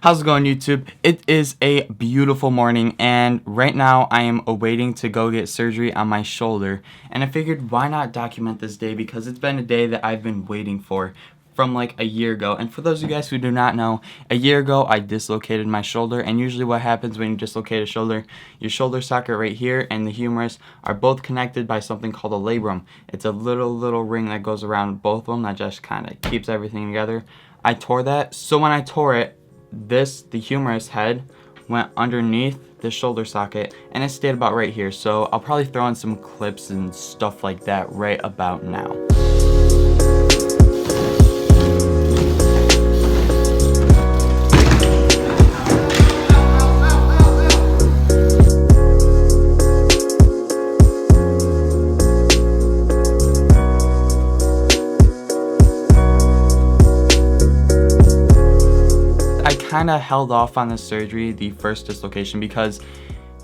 How's it going, YouTube? It is a beautiful morning, and right now I am awaiting to go get surgery on my shoulder. And I figured, why not document this day, because it's been a day that I've been waiting for from like a year ago. And for those of you guys who do not know, a year ago I dislocated my shoulder. And usually what happens when you dislocate a shoulder, your shoulder socket right here and the humerus are both connected by something called a labrum. It's a little ring that goes around both of them that just kind of keeps everything together. I tore that, so when I tore it, the humerus head went underneath the shoulder socket and it stayed about right here. So I'll probably throw in some clips and stuff like that right about now. Kind of held off on the surgery, the first dislocation, because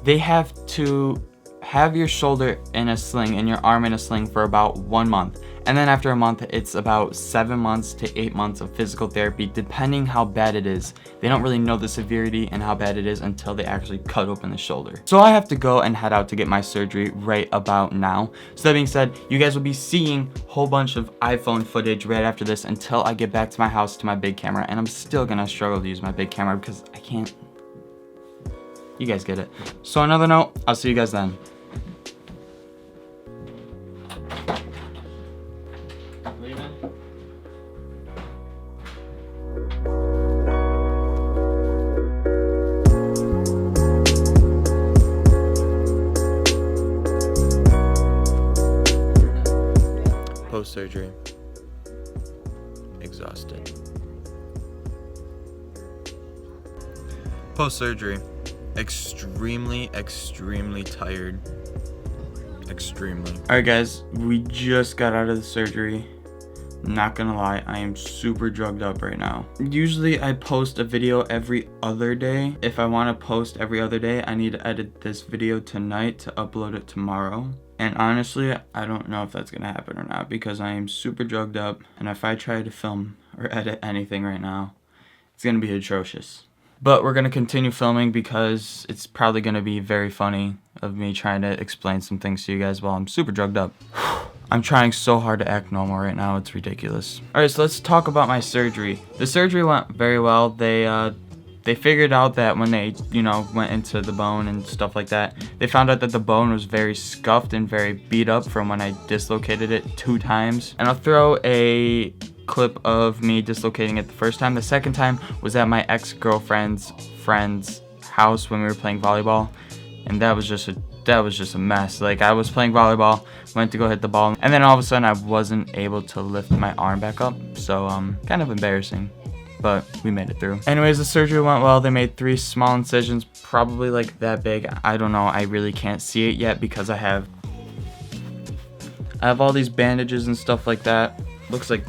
they have to have your shoulder in a sling and your arm in a sling for about 1 month, and then after a month it's about 7 months to 8 months of physical therapy, depending how bad it is. They don't really know the severity and how bad it is until they actually cut open the shoulder. So I have to go and head out to get my surgery right about now. So that being said, you guys will be seeing a whole bunch of iPhone footage right after this until I get back to my house to my big camera, and I'm still gonna struggle to use my big camera because I can't. You guys get it. So on another note, I'll see you guys then. Post-surgery, exhausted. Post-surgery, extremely tired. Extremely. Alright guys, we just got out of the surgery. Not gonna lie, I am super drugged up right now. Usually I post a video every other day. If I want to post every other day, I need to edit this video tonight to upload it tomorrow. And honestly, I don't know if that's gonna happen or not, because I am super drugged up, and if I try to film or edit anything right now, it's gonna be atrocious. But we're gonna continue filming because it's probably gonna be very funny of me trying to explain some things to you guys while I'm super drugged up. I'm trying so hard to act normal right now, it's ridiculous. Alright, so let's talk about my surgery. The surgery went very well. They figured out that when they, went into the bone and stuff like that, they found out that the bone was very scuffed and very beat up from when I dislocated it 2 times. And I'll throw a clip of me dislocating it the first time. The second time was at my ex-girlfriend's friend's house when we were playing volleyball, and that was just a mess. Like, I was playing volleyball, went to go hit the ball, and then all of a sudden I wasn't able to lift my arm back up. So kind of embarrassing, but we made it through. Anyways, the surgery went well. They made 3 small incisions, probably like that big. I don't know, I really can't see it yet because I have all these bandages and stuff like that. Looks like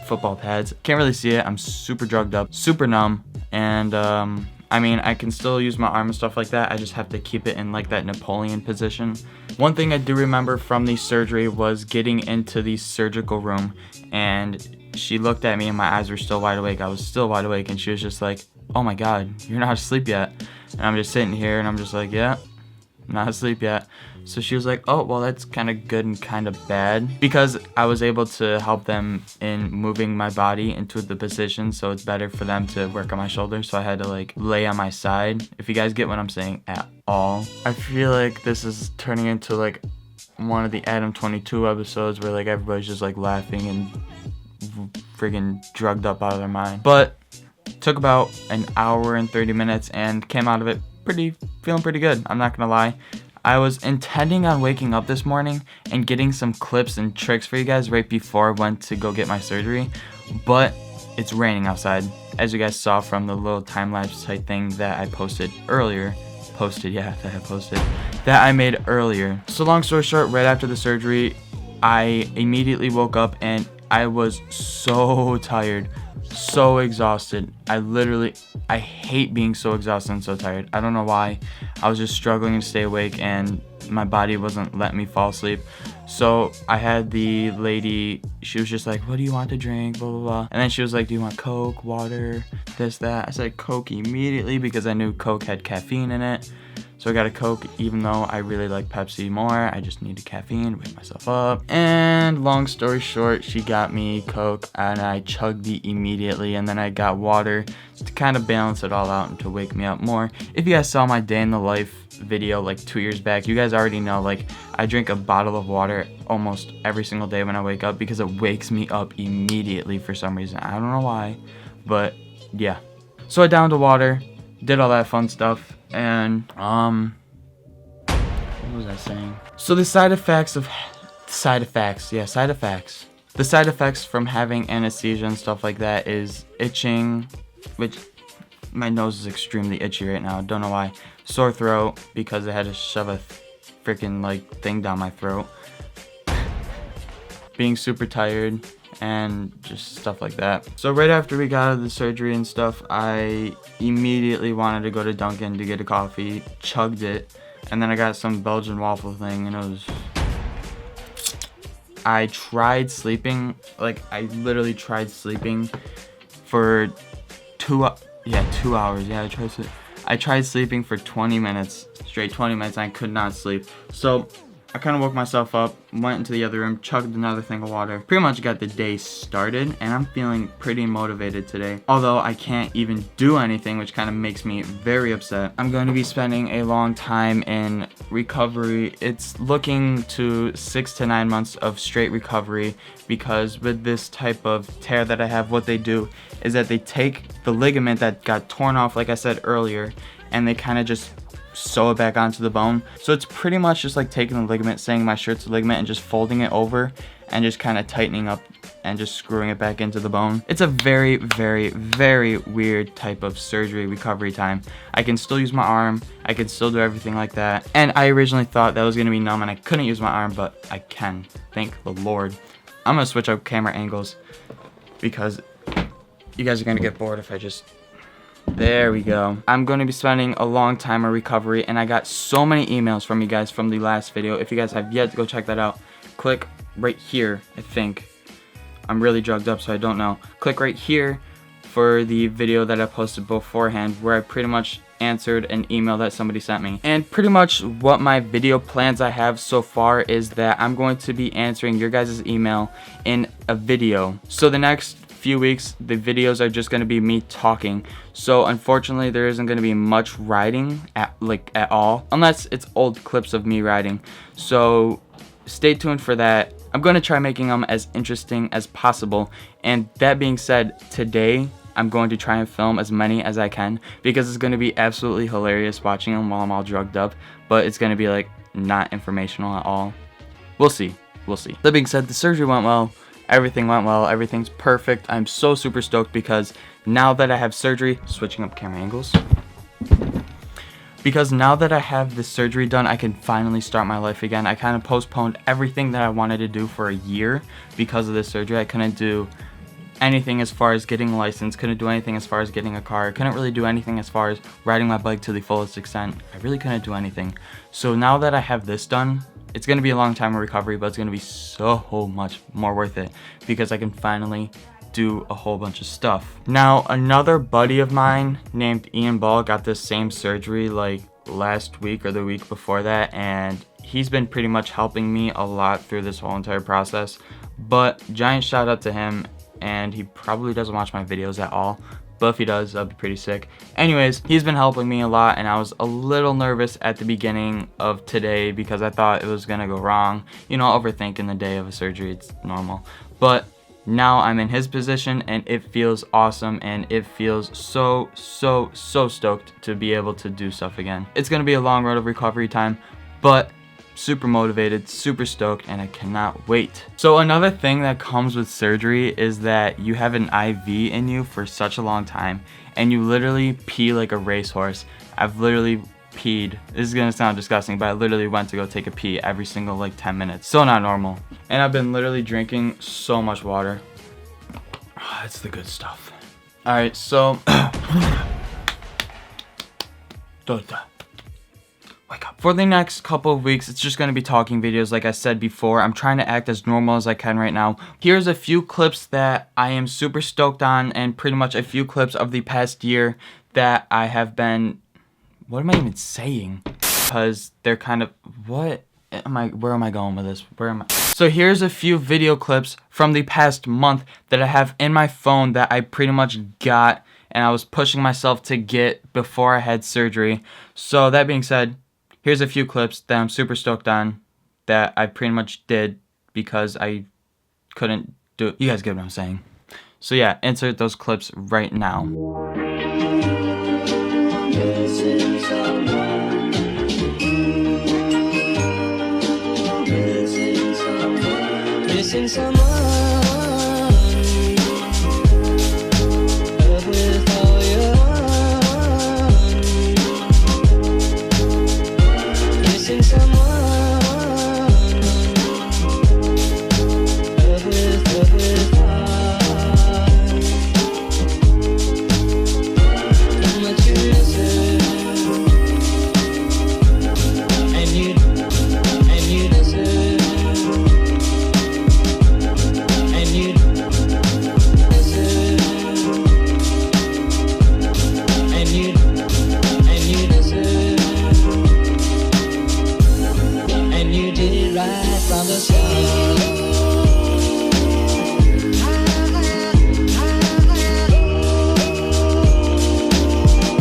football pads. Can't really see it. I'm super drugged up, super numb, and I mean, I can still use my arm and stuff like that. I just have to keep it in like that Napoleon position. One thing I do remember from the surgery was getting into the surgical room, and she looked at me and my eyes were still wide awake. I was still wide awake, and she was just like, "Oh my God, you're not asleep yet." And I'm just sitting here and I'm just like, "Yeah, I'm not asleep yet." So she was like, "Oh, well, that's kind of good and kind of bad," because I was able to help them in moving my body into the position, so it's better for them to work on my shoulder. So I had to like lay on my side, if you guys get what I'm saying at all. I feel like this is turning into like one of the Adam 22 episodes where like everybody's just like laughing and friggin' drugged up out of their mind. But took about an hour and 30 minutes and came out of it feeling pretty good. I'm not gonna lie. I was intending on waking up this morning and getting some clips and tricks for you guys right before I went to go get my surgery, but it's raining outside, as you guys saw from the little time-lapse type thing that I posted earlier. That I made earlier. So long story short, right after the surgery, I immediately woke up and I was so tired, so exhausted. I hate being so exhausted and so tired. I don't know why. I was just struggling to stay awake, and my body wasn't letting me fall asleep. So I had the lady, she was just like, what do you want to drink, blah, blah, blah. And then she was like, do you want Coke, water, this, that? I said Coke immediately because I knew Coke had caffeine in it. So I got a Coke, even though I really like Pepsi more. I just needed caffeine to wake myself up. And long story short, she got me Coke and I chugged it immediately. And then I got water to kind of balance it all out and to wake me up more. If you guys saw my day in the life video like 2 years back, you guys already know, like, I drink a bottle of water almost every single day when I wake up because it wakes me up immediately for some reason. I don't know why, but yeah. So I downed the water, did all that fun stuff. And what was I saying? So the side effects from having anesthesia and stuff like that is itching, which my nose is extremely itchy right now. Don't know why. Sore throat because I had to shove a freaking like thing down my throat. Being super tired and just stuff like that. So right after we got out of the surgery and stuff, I immediately wanted to go to Dunkin' to get a coffee, chugged it, and then I got some Belgian waffle thing, and it was... I tried sleeping, like, I literally tried sleeping for 2 hours. Yeah, I tried sleeping for 20 minutes, straight 20 minutes, and I could not sleep. So I kind of woke myself up, went into the other room, chugged another thing of water. Pretty much got the day started, and I'm feeling pretty motivated today. Although I can't even do anything, which kind of makes me very upset. I'm going to be spending a long time in recovery. It's looking to 6 to 9 months of straight recovery, because with this type of tear that I have, what they do is that they take the ligament that got torn off, like I said earlier, and they kind of just sew it back onto the bone. So it's pretty much just like taking the ligament, saying my shirt's a ligament, and just folding it over and just kind of tightening up and just screwing it back into the bone. It's a very, very, very weird type of surgery recovery time. I can still use my arm, I can still do everything like that, and I originally thought that was gonna be numb and I couldn't use my arm, but I can, thank the Lord. I'm gonna switch up camera angles because you guys are gonna get bored if I just... There we go. I'm going to be spending a long time in recovery, and I got so many emails from you guys from the last video. If you guys have yet to go check that out, click right here, I think. I'm really drugged up, so I don't know. Click right here for the video that I posted beforehand, where I pretty much answered an email that somebody sent me. And pretty much what my video plans I have so far is that I'm going to be answering your guys' email in a video. So the next few weeks, the videos are just going to be me talking. So unfortunately, there isn't going to be much writing at all, unless it's old clips of me writing. So stay tuned for that. I'm going to try making them as interesting as possible. And that being said, today I'm going to try and film as many as I can, because it's going to be absolutely hilarious watching them while I'm all drugged up, but it's going to be like not informational at all. We'll see. That being said, the surgery went well. Everything went well. Everything's perfect. I'm so super stoked because now that I have surgery, switching up camera angles, because now that I have this surgery done, I can finally start my life again. I kind of postponed everything that I wanted to do for a year because of this surgery. I couldn't do anything as far as getting a license, couldn't do anything as far as getting a car, couldn't really do anything as far as riding my bike to the fullest extent. I really couldn't do anything. So now that I have this done, it's going to be a long time of recovery, but it's going to be so much more worth it because I can finally do a whole bunch of stuff. Now, another buddy of mine named Ian Ball got this same surgery like last week or the week before that, and he's been pretty much helping me a lot through this whole entire process. But giant shout out to him, and he probably doesn't watch my videos at all, but if he does, that'd be pretty sick. Anyways, he's been helping me a lot, and I was a little nervous at the beginning of today because I thought it was gonna go wrong. You know, overthinking the day of a surgery, it's normal. But now I'm in his position, and it feels awesome, and it feels so stoked to be able to do stuff again. It's gonna be a long road of recovery time, but super motivated, super stoked, and I cannot wait. So another thing that comes with surgery is that you have an IV in you for such a long time, and you literally pee like a racehorse. I've literally peed. This is gonna sound disgusting, but I literally went to go take a pee every single like 10 minutes. So not normal. And I've been literally drinking so much water. Oh, it's the good stuff. Alright, so wake up. for the next couple of weeks, it's just going to be talking videos like I said before. I'm trying to act as normal as I can right now. Here's a few clips that I am super stoked on, and pretty much a few clips of the past year that I have been... What am I even saying? Because they're kind of... Where am I going with this? So here's a few video clips from the past month that I have in my phone that I pretty much got and I was pushing myself to get before I had surgery. So that being said, here's a few clips that I'm super stoked on that I pretty much did because I couldn't do it. You guys get what I'm saying. So yeah, insert those clips right now. Missing someone with all your heart. Missing someone with heart. How much you miss it, and you deserve.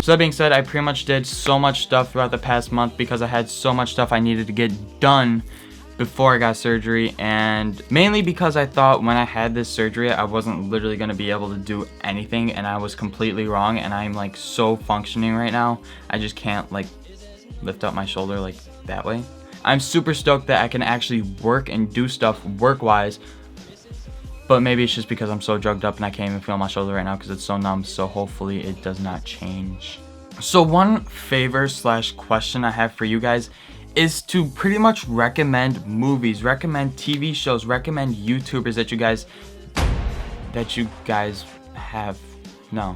So that being said, I pretty much did so much stuff throughout the past month because I had so much stuff I needed to get done before I got surgery, and mainly because I thought when I had this surgery I wasn't literally going to be able to do anything, and I was completely wrong, and I'm like so functioning right now. I just can't like lift up my shoulder like that way. I'm super stoked that I can actually work and do stuff work-wise, but maybe it's just because I'm so drugged up and I can't even feel my shoulder right now because it's so numb, so hopefully it does not change. So one favor / question I have for you guys is to pretty much recommend movies, recommend TV shows, recommend YouTubers that you guys have. No.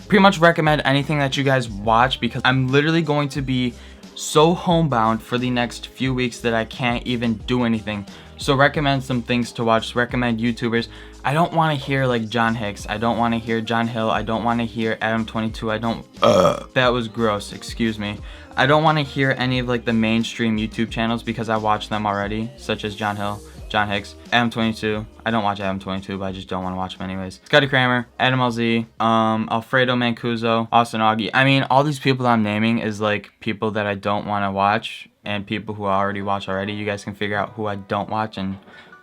Pretty much recommend anything that you guys watch, because I'm literally going to be so homebound for the next few weeks that I can't even do anything. So recommend some things to watch, recommend YouTubers. I don't want to hear like John Hicks, I don't want to hear John Hill, I don't want to hear Adam22, that was gross, excuse me. I don't want to hear any of like the mainstream YouTube channels because I watch them already, such as John Hill, John Hicks, Adam22. I don't watch Adam22, but I just don't want to watch him anyways. Scotty Kramer, Adam LZ, Alfredo Mancuso, Austin Augie. I mean, all these people that I'm naming is like people that I don't want to watch, and people who I already watch already. You guys can figure out who I don't watch and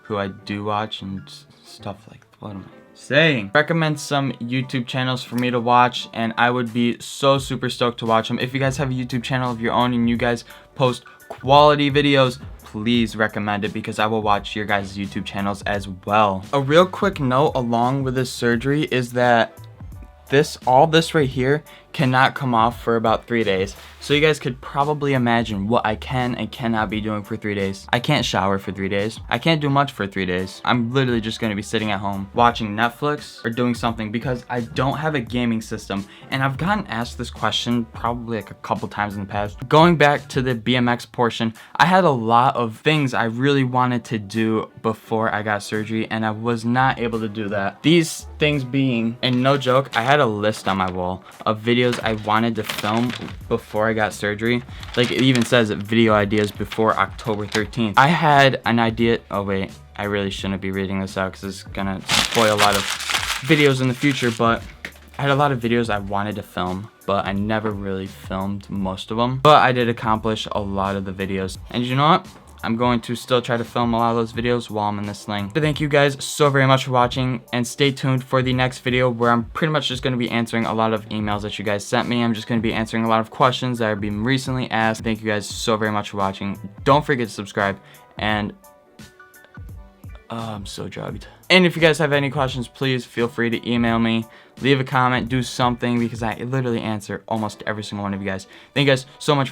who I do watch and stuff like that. What am I saying? Recommend some YouTube channels for me to watch, and I would be so super stoked to watch them. If you guys have a YouTube channel of your own and you guys post quality videos, please recommend it because I will watch your guys' YouTube channels as well. A real quick note along with this surgery is that all this right here cannot come off for about 3 days. So you guys could probably imagine what I can and cannot be doing for 3 days. I can't shower for 3 days. I can't do much for 3 days. I'm literally just gonna be sitting at home watching Netflix or doing something because I don't have a gaming system. And I've gotten asked this question probably like a couple times in the past. Going back to the BMX portion, I had a lot of things I really wanted to do before I got surgery, and I was not able to do that. These things being, and no joke, I had a list on my wall of videos I wanted to film before I got surgery. Like it even says video ideas before October 13th. I had an idea. Oh wait, I really shouldn't be reading this out because it's gonna spoil a lot of videos in the future, but I had a lot of videos I wanted to film, but I never really filmed most of them. But I did accomplish a lot of the videos. And you know what? I'm going to still try to film a lot of those videos while I'm in this sling. But thank you guys so very much for watching, and stay tuned for the next video where I'm pretty much just going to be answering a lot of emails that you guys sent me. I'm just going to be answering a lot of questions that have been recently asked. Thank you guys so very much for watching. Don't forget to subscribe, and I'm so drugged. And if you guys have any questions, please feel free to email me, leave a comment, do something, because I literally answer almost every single one of you guys. Thank you guys so much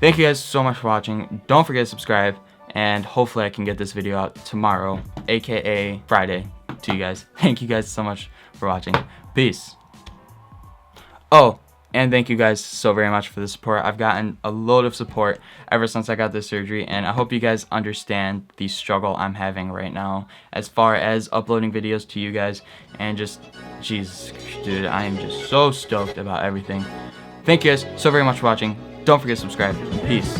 Thank you guys so much for watching. Don't forget to subscribe, and hopefully I can get this video out tomorrow, aka Friday, to you guys. Thank you guys so much for watching. Peace. Oh, and thank you guys so very much for the support. I've gotten a load of support ever since I got this surgery, and I hope you guys understand the struggle I'm having right now as far as uploading videos to you guys. And just, Jesus, dude, I am just so stoked about everything. Thank you guys so very much for watching. Don't forget to subscribe. Peace.